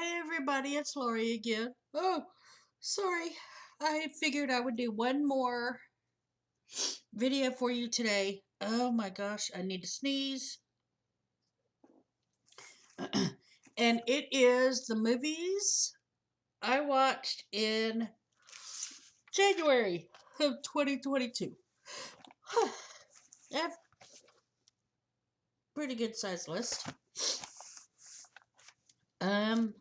Hey everybody, it's Lori again. Oh, sorry. I figured I would do one more video for you today. Oh my gosh, I need to sneeze. And it is the movies I watched in January of 2022. I have a pretty good sized list. Um,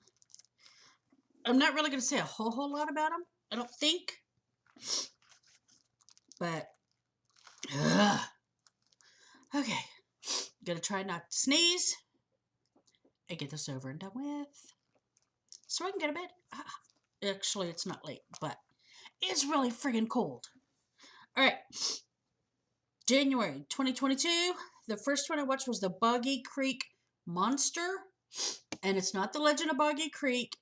I'm not really going to say a whole lot about them, I don't think. But, okay. Gonna try not to sneeze and get this over and done with so I can go to bed. Actually, it's not late, but it's really friggin' cold. Alright, January 2022. The first one I watched was the Boggy Creek Monster. And it's not the Legend of Boggy Creek.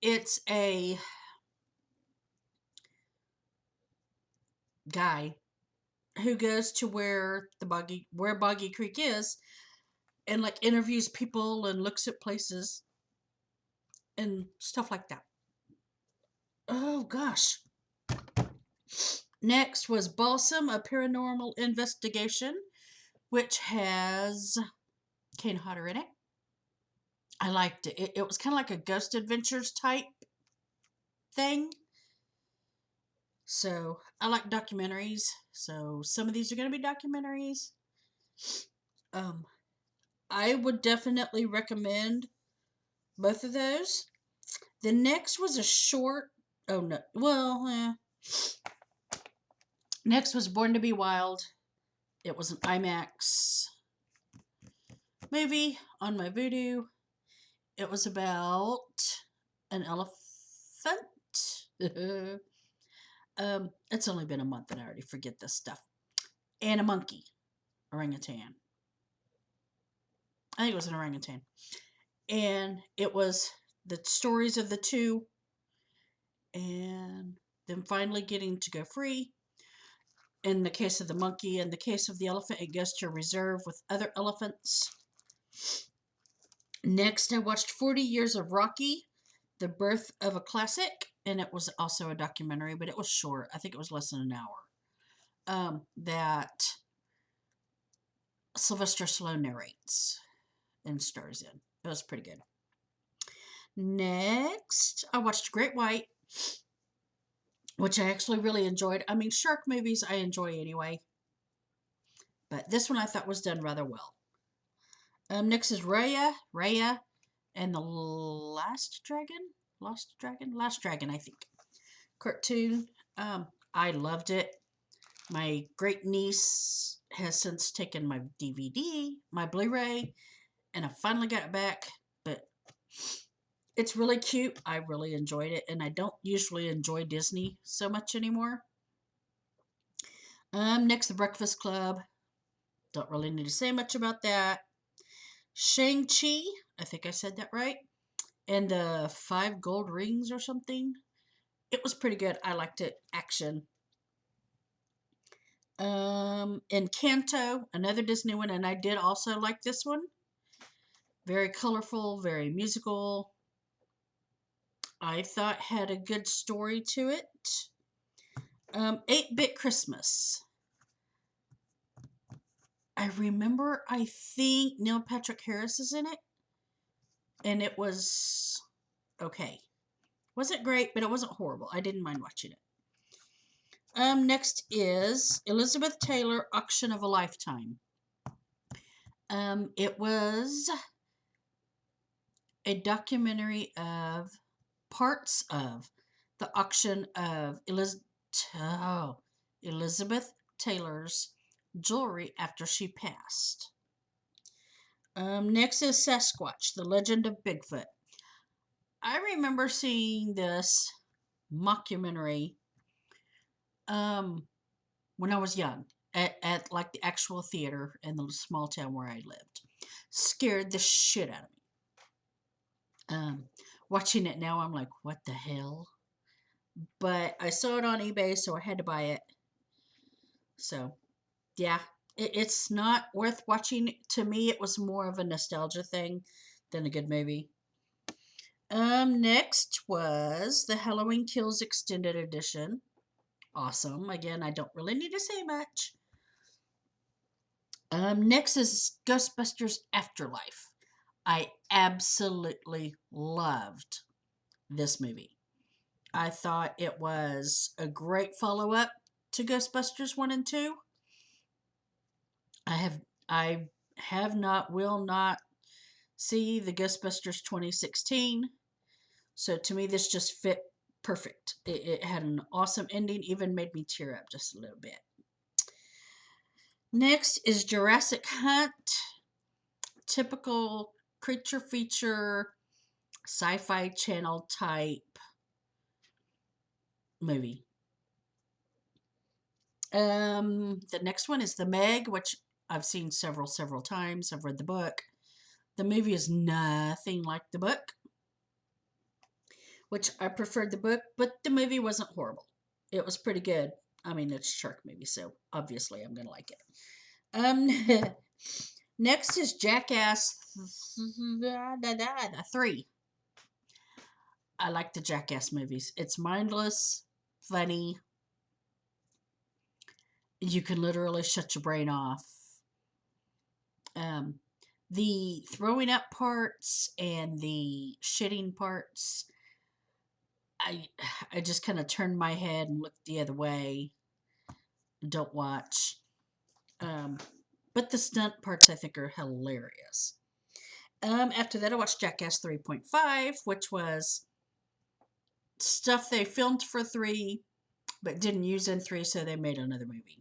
It's a guy who goes to where Boggy Creek is and like interviews people and looks at places and stuff like that. Oh gosh. Next was Balsam, a paranormal investigation, which has Kane Hodder in it. I liked it. It was kind of like a Ghost Adventures type thing. So I like documentaries. So some of these are going to be documentaries. I would definitely recommend both of those. The next was a short. Oh no. Well, next was Born to Be Wild. It was an IMAX movie on my Vudu. It was about an elephant. It's only been a month and I already forget this stuff. And a monkey, orangutan. I think it was an orangutan. And it was the stories of the two and them finally getting to go free. In the case of the monkey, in the case of the elephant, it goes to a reserve with other elephants. Next, I watched 40 Years of Rocky, The Birth of a Classic, and it was also a documentary, but it was short. I think it was less than an hour. That Sylvester Stallone narrates and stars in. It was pretty good. Next, I watched Great White, which I actually really enjoyed. I mean, shark movies I enjoy anyway, but this one I thought was done rather well. Next is Raya, and the Last Dragon, I think. Cartoon. I loved it. My great niece has since taken my DVD, my Blu-ray, and I finally got it back. But it's really cute. I really enjoyed it, and I don't usually enjoy Disney so much anymore. Next, The Breakfast Club. Don't really need to say much about that. Shang-Chi. I think I said that right. And the 5 Gold Rings or something. It was pretty good. I liked it. Action. Encanto, another Disney one, and I did also like this one. Very colorful, very musical. I thought had a good story to it. 8-Bit Christmas. I remember, I think Neil Patrick Harris is in it. And it was okay. Wasn't great, but it wasn't horrible. I didn't mind watching it. Next is Elizabeth Taylor, Auction of a Lifetime. It was a documentary of parts of the auction of Elizabeth Taylor's jewelry after she passed. Next is Sasquatch, The Legend of Bigfoot. I remember seeing this mockumentary when I was young at like the actual theater in the small town where I lived. Scared the shit out of me. Watching it now, I'm like, what the hell? But I saw it on eBay, so I had to buy it. So, yeah, it's not worth watching. To me, it was more of a nostalgia thing than a good movie. Next was the Halloween Kills Extended Edition. Awesome. Again, I don't really need to say much. Next is Ghostbusters Afterlife. I absolutely loved this movie. I thought it was a great follow up to Ghostbusters 1 and 2. I have not, will not see the Ghostbusters 2016. So to me, this just fit perfect. It had an awesome ending, even made me tear up just a little bit. Next is Jurassic Hunt. Typical creature feature, sci-fi channel type movie. The next one is The Meg, which I've seen several times. I've read the book. The movie is nothing like the book, which I preferred the book, but the movie wasn't horrible. It was pretty good. I mean, it's a shark movie, so obviously I'm going to like it. Next is Jackass 3. I like the Jackass movies. It's mindless, funny. You can literally shut your brain off. The throwing up parts and the shitting parts, I just kind of turned my head and looked the other way. Don't watch. But the stunt parts I think are hilarious. After that, I watched Jackass 3.5, which was stuff they filmed for 3, but didn't use in 3, so they made another movie.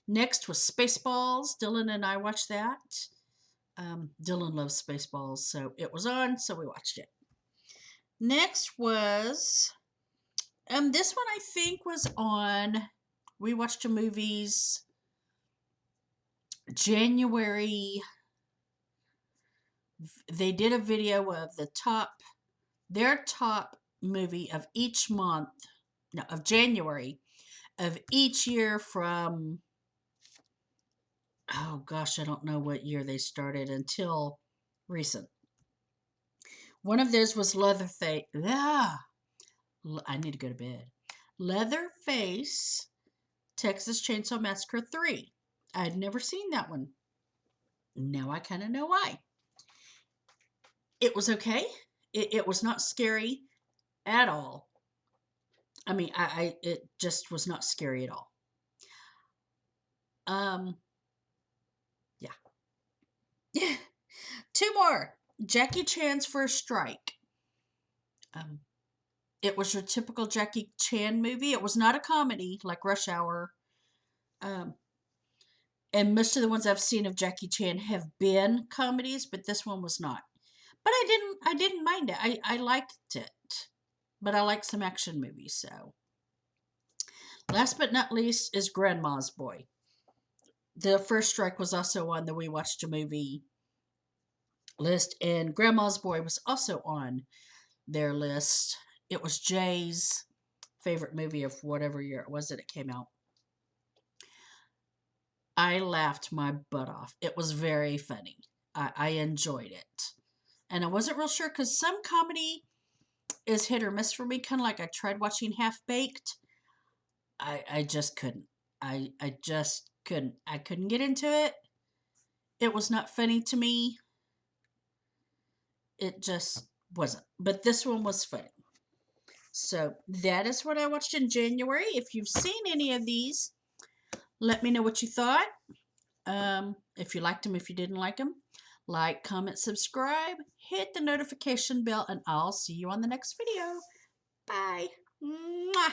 Next was Spaceballs. Dylan and I watched that. Dylan loves Spaceballs, so it was on, so we watched it. Next was, this one I think was on, we watched the movies January. They did a video of their top movie of each month, no, of January, of each year from, oh gosh, I don't know what year they started until recent. One of theirs was Leatherface. I need to go to bed. Leatherface, Texas Chainsaw Massacre 3. I had never seen that one. Now I kind of know why. It was okay. It was not scary at all. I mean, it just was not scary at all. Yeah. 2 more. Jackie Chan's First Strike. It was your typical Jackie Chan movie. It was not a comedy like Rush Hour. And most of the ones I've seen of Jackie Chan have been comedies, but this one was not. But I didn't mind it. I liked it. But I like some action movies, so. Last but not least is Grandma's Boy. The First Strike was also on the We Watched a Movie list, and Grandma's Boy was also on their list. It was Jay's favorite movie of whatever year it was that it came out. I laughed my butt off. It was very funny. I enjoyed it. And I wasn't real sure because some comedy is hit or miss for me. Kind of like I tried watching Half Baked. I just couldn't. I just couldn't. I couldn't get into it. It was not funny to me. It just wasn't. But this one was funny. So that is what I watched in January. If you've seen any of these, let me know what you thought. If you liked them, if you didn't like them. Like, comment, subscribe, hit the notification bell, and I'll see you on the next video. Bye. Mwah.